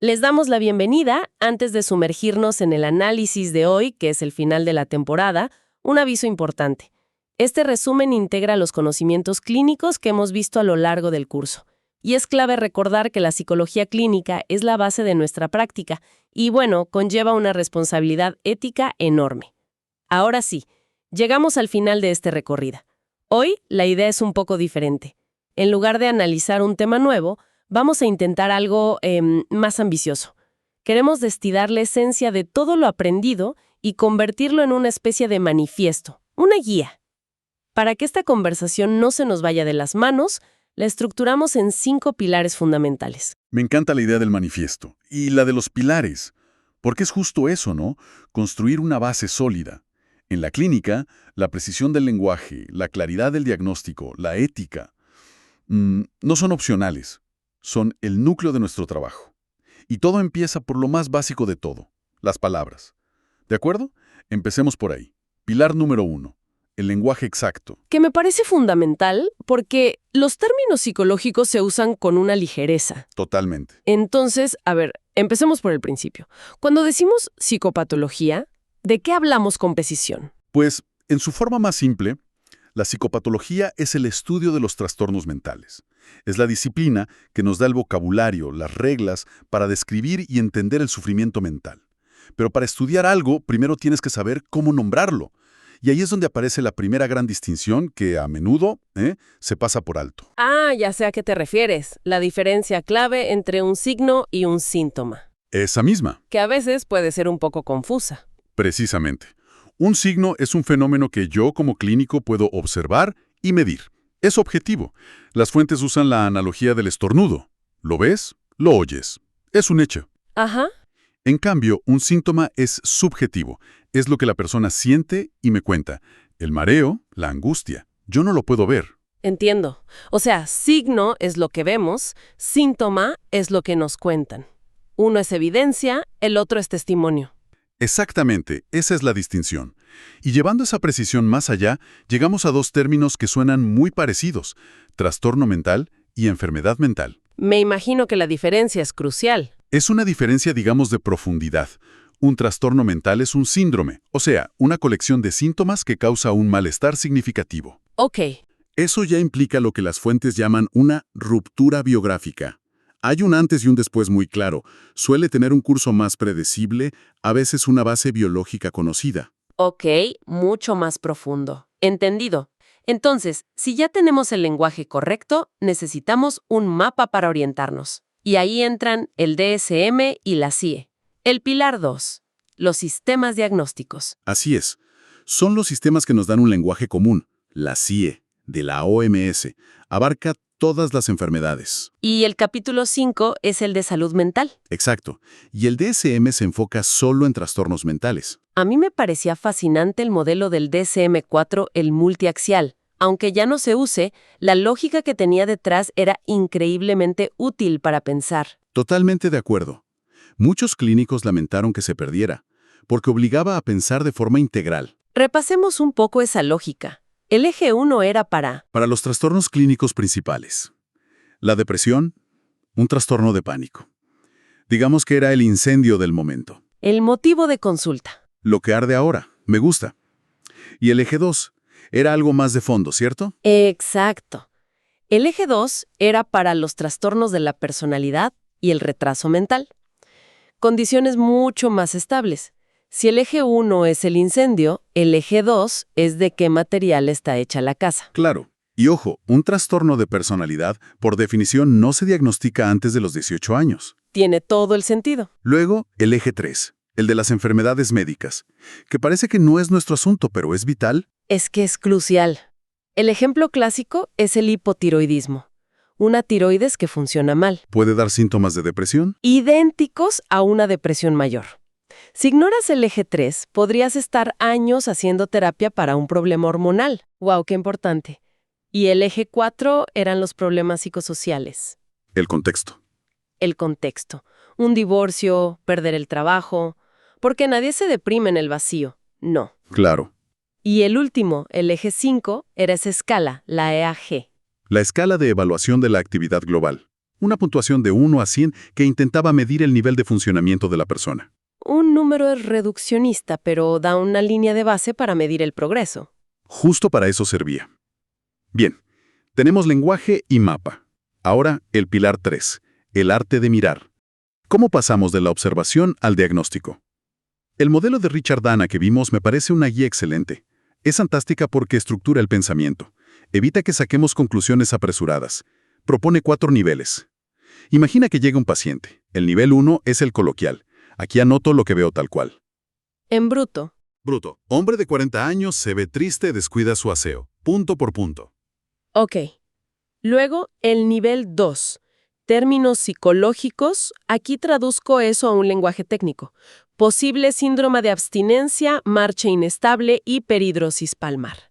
Les damos la bienvenida antes de sumergirnos en el análisis de hoy, que es el final de la temporada. Un aviso importante. Este resumen integra los conocimientos clínicos que hemos visto a lo largo del curso. Y es clave recordar que la psicología clínica es la base de nuestra práctica y, bueno, conlleva una responsabilidad ética enorme. Ahora sí, llegamos al final de este recorrido. Hoy la idea es un poco diferente. En lugar de analizar un tema nuevo, vamos a intentar algo más ambicioso. Queremos destilar la esencia de todo lo aprendido y convertirlo en una especie de manifiesto, una guía. Para que esta conversación no se nos vaya de las manos, la estructuramos en 5 pilares fundamentales. Me encanta la idea del manifiesto y la de los pilares, porque es justo eso, ¿no? Construir una base sólida. En la clínica, la precisión del lenguaje, la claridad del diagnóstico, la ética, no son opcionales, son el núcleo de nuestro trabajo. Y todo empieza por lo más básico de todo, las palabras. ¿De acuerdo? Empecemos por ahí. Pilar número 1. El lenguaje exacto. Que me parece fundamental porque los términos psicológicos se usan con una ligereza. Totalmente. Entonces, empecemos por el principio. Cuando decimos psicopatología, ¿de qué hablamos con precisión? Pues, en su forma más simple, la psicopatología es el estudio de los trastornos mentales. Es la disciplina que nos da el vocabulario, las reglas, para describir y entender el sufrimiento mental. Pero para estudiar algo, primero tienes que saber cómo nombrarlo. Y ahí es donde aparece la primera gran distinción que a menudo se pasa por alto. Ya sé a qué te refieres. La diferencia clave entre un signo y un síntoma. Esa misma. Que a veces puede ser un poco confusa. Precisamente. Un signo es un fenómeno que yo como clínico puedo observar y medir. Es objetivo. Las fuentes usan la analogía del estornudo. ¿Lo ves? Lo oyes. Es un hecho. Ajá. En cambio, un síntoma es subjetivo. Es lo que la persona siente y me cuenta. El mareo, la angustia. Yo no lo puedo ver. Entiendo. O sea, signo es lo que vemos, síntoma es lo que nos cuentan. Uno es evidencia, el otro es testimonio. Exactamente, esa es la distinción. Y llevando esa precisión más allá, llegamos a 2 términos que suenan muy parecidos, trastorno mental y enfermedad mental. Me imagino que la diferencia es crucial. Es una diferencia, digamos, de profundidad. Un trastorno mental es un síndrome, o sea, una colección de síntomas que causa un malestar significativo. Ok. Eso ya implica lo que las fuentes llaman una ruptura biográfica. Hay un antes y un después muy claro. Suele tener un curso más predecible, a veces una base biológica conocida. Ok, mucho más profundo. Entendido. Entonces, si ya tenemos el lenguaje correcto, necesitamos un mapa para orientarnos. Y ahí entran el DSM y la CIE. El pilar 2. Los sistemas diagnósticos. Así es. Son los sistemas que nos dan un lenguaje común. La CIE, de la OMS, abarca todas las enfermedades. Y el capítulo 5 es el de salud mental. Exacto. Y el DSM se enfoca solo en trastornos mentales. A mí me parecía fascinante el modelo del DSM-4, el multiaxial. Aunque ya no se use, la lógica que tenía detrás era increíblemente útil para pensar. Totalmente de acuerdo. Muchos clínicos lamentaron que se perdiera, porque obligaba a pensar de forma integral. Repasemos un poco esa lógica. El eje 1 era para los trastornos clínicos principales. La depresión, un trastorno de pánico. Digamos que era el incendio del momento. el motivo de consulta. Lo que arde ahora, me gusta. Y el eje 2, era algo más de fondo, ¿cierto? Exacto. El eje 2 era para los trastornos de la personalidad y el retraso mental. Condiciones mucho más estables. Si el eje 1 es el incendio, el eje 2 es de qué material está hecha la casa. Claro. Y ojo, un trastorno de personalidad, por definición, no se diagnostica antes de los 18 años. Tiene todo el sentido. Luego, el eje 3, el de las enfermedades médicas, que parece que no es nuestro asunto, pero es vital. Es que es crucial. El ejemplo clásico es el hipotiroidismo, una tiroides que funciona mal, ¿Puede dar síntomas de depresión? idénticos a una depresión mayor. Si ignoras el eje 3, podrías estar años haciendo terapia para un problema hormonal. ¡Wow, qué importante! Y el eje 4 eran los problemas psicosociales. El contexto. El contexto. Un divorcio, perder el trabajo. Porque nadie se deprime en el vacío. No. Claro. Y el último, el eje 5, era esa escala, la EAG. La escala de evaluación de la actividad global. Una puntuación de 1 a 100 que intentaba medir el nivel de funcionamiento de la persona. Un número es reduccionista, pero da una línea de base para medir el progreso. Justo para eso servía. Bien, tenemos lenguaje y mapa. Ahora, el pilar 3, el arte de mirar. ¿Cómo pasamos de la observación al diagnóstico? El modelo de Richard Dana que vimos me parece una guía excelente. Es fantástica porque estructura el pensamiento. Evita que saquemos conclusiones apresuradas. Propone 4 niveles. Imagina que llega un paciente. El nivel 1 es el coloquial. Aquí anoto lo que veo tal cual. En bruto. Bruto. Hombre de 40 años se ve triste, descuida su aseo. Punto por punto. Ok. Luego, el nivel 2. Términos psicológicos. Aquí traduzco eso a un lenguaje técnico. Posible síndrome de abstinencia, marcha inestable, hiperhidrosis palmar.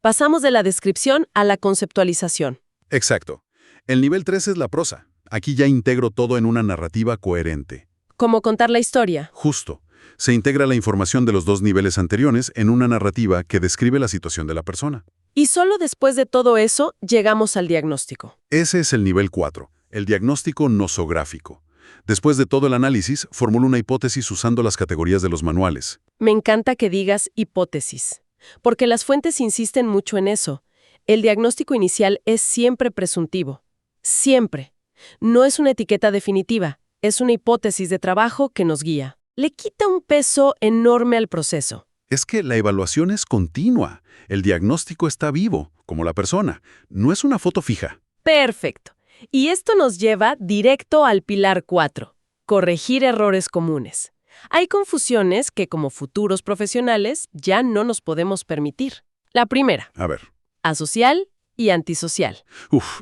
Pasamos de la descripción a la conceptualización. Exacto. El nivel 3 es la prosa. Aquí ya integro todo en una narrativa coherente. ¿Cómo contar la historia? Justo. Se integra la información de los 2 niveles anteriores en una narrativa que describe la situación de la persona. Y solo después de todo eso, llegamos al diagnóstico. Ese es el nivel 4, el diagnóstico nosográfico. Después de todo el análisis, formulo una hipótesis usando las categorías de los manuales. Me encanta que digas hipótesis, porque las fuentes insisten mucho en eso. El diagnóstico inicial es siempre presuntivo. Siempre. No es una etiqueta definitiva, es una hipótesis de trabajo que nos guía. Le quita un peso enorme al proceso. Es que la evaluación es continua. El diagnóstico está vivo, como la persona. No es una foto fija. Perfecto. Y esto nos lleva directo al pilar 4, corregir errores comunes. Hay confusiones que como futuros profesionales ya no nos podemos permitir. La primera, A ver. asocial y antisocial.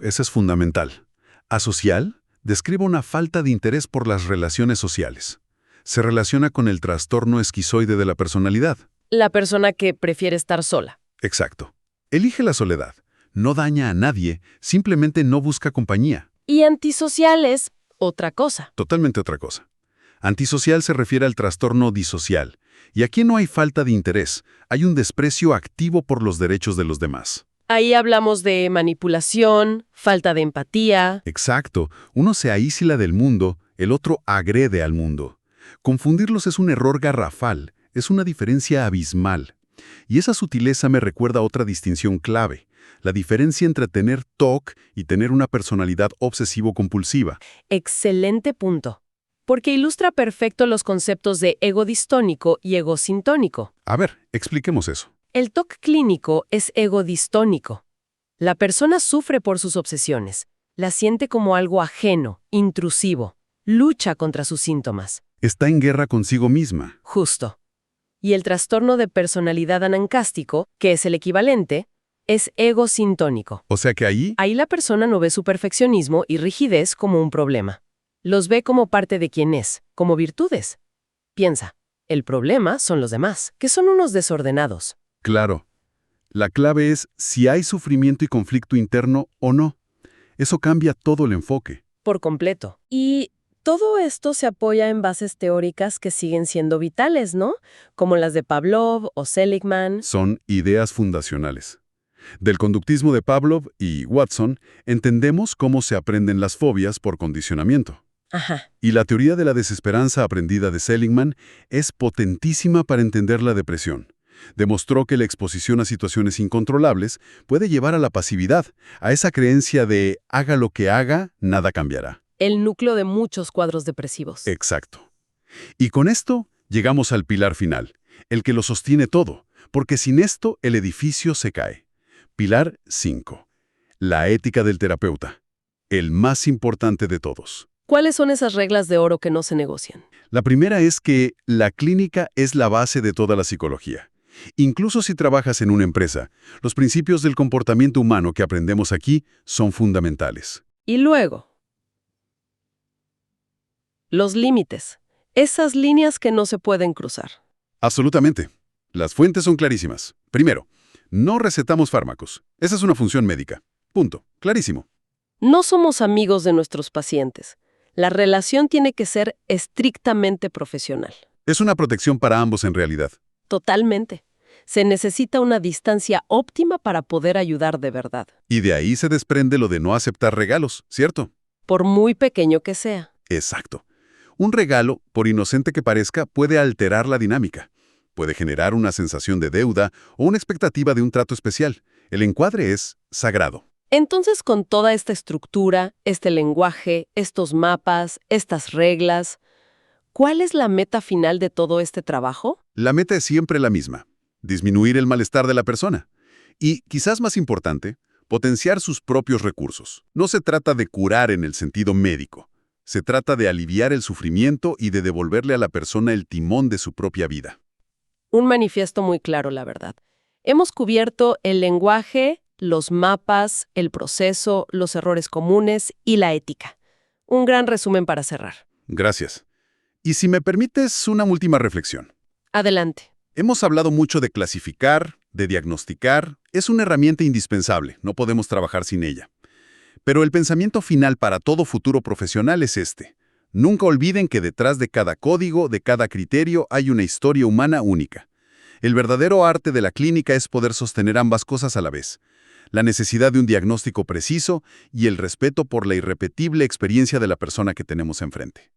Esa es fundamental. Asocial describe una falta de interés por las relaciones sociales. Se relaciona con el trastorno esquizoide de la personalidad. La persona que prefiere estar sola. Exacto. Elige la soledad. No daña a nadie, simplemente no busca compañía. Y antisocial es otra cosa. Totalmente otra cosa. Antisocial se refiere al trastorno disocial. Y aquí no hay falta de interés, hay un desprecio activo por los derechos de los demás. Ahí hablamos de manipulación, falta de empatía. Exacto. Uno se aísla del mundo, el otro agrede al mundo. Confundirlos es un error garrafal, es una diferencia abismal. Y esa sutileza me recuerda a otra distinción clave, la diferencia entre tener TOC y tener una personalidad obsesivo-compulsiva. Excelente punto. Porque ilustra perfecto los conceptos de ego distónico y ego sintónico. A ver, expliquemos eso. El TOC clínico es ego distónico. La persona sufre por sus obsesiones, la siente como algo ajeno, intrusivo, lucha contra sus síntomas. Está en guerra consigo misma. Justo. Y el trastorno de personalidad anancástico, que es el equivalente, es ego sintónico. O sea que ahí, Ahí la persona no ve su perfeccionismo y rigidez como un problema. Los ve como parte de quien es, como virtudes. Piensa, el problema son los demás, que son unos desordenados. claro, la clave es si hay sufrimiento y conflicto interno o no. Eso cambia todo el enfoque. Por completo. Y todo esto se apoya en bases teóricas que siguen siendo vitales, ¿no? Como las de Pavlov o Seligman. Son ideas fundacionales. Del conductismo de Pavlov y Watson, entendemos cómo se aprenden las fobias por condicionamiento. Ajá. Y la teoría de la desesperanza aprendida de Seligman es potentísima para entender la depresión. Demostró que la exposición a situaciones incontrolables puede llevar a la pasividad, a esa creencia de haga lo que haga, nada cambiará. El núcleo de muchos cuadros depresivos. Exacto. Y con esto llegamos al pilar final, el que lo sostiene todo, porque sin esto el edificio se cae. Pilar 5. La ética del terapeuta. El más importante de todos. ¿Cuáles son esas reglas de oro que no se negocian? La primera es que la clínica es la base de toda la psicología. Incluso si trabajas en una empresa, los principios del comportamiento humano que aprendemos aquí son fundamentales. Y luego, los límites. Esas líneas que no se pueden cruzar. Absolutamente. Las fuentes son clarísimas. Primero, no recetamos fármacos. Esa es una función médica. Punto. Clarísimo. No somos amigos de nuestros pacientes. La relación tiene que ser estrictamente profesional. Es una protección para ambos en realidad. Totalmente. Se necesita una distancia óptima para poder ayudar de verdad. Y de ahí se desprende lo de no aceptar regalos, ¿cierto? por muy pequeño que sea. Exacto. Un regalo, por inocente que parezca, puede alterar la dinámica. Puede generar una sensación de deuda o una expectativa de un trato especial. El encuadre es sagrado. Entonces, con toda esta estructura, este lenguaje, estos mapas, estas reglas, ¿cuál es la meta final de todo este trabajo? La meta es siempre la misma: disminuir el malestar de la persona. Y, quizás más importante, potenciar sus propios recursos. No se trata de curar en el sentido médico. Se trata de aliviar el sufrimiento y de devolverle a la persona el timón de su propia vida. Un manifiesto muy claro, la verdad. Hemos cubierto el lenguaje, los mapas, el proceso, los errores comunes y la ética. Un gran resumen para cerrar. Gracias. Y si me permites una última reflexión. Adelante. Hemos hablado mucho de clasificar, de diagnosticar. Es una herramienta indispensable, no podemos trabajar sin ella. Pero el pensamiento final para todo futuro profesional es este: nunca olviden que detrás de cada código, de cada criterio, hay una historia humana única. El verdadero arte de la clínica es poder sostener ambas cosas a la vez: la necesidad de un diagnóstico preciso y el respeto por la irrepetible experiencia de la persona que tenemos enfrente.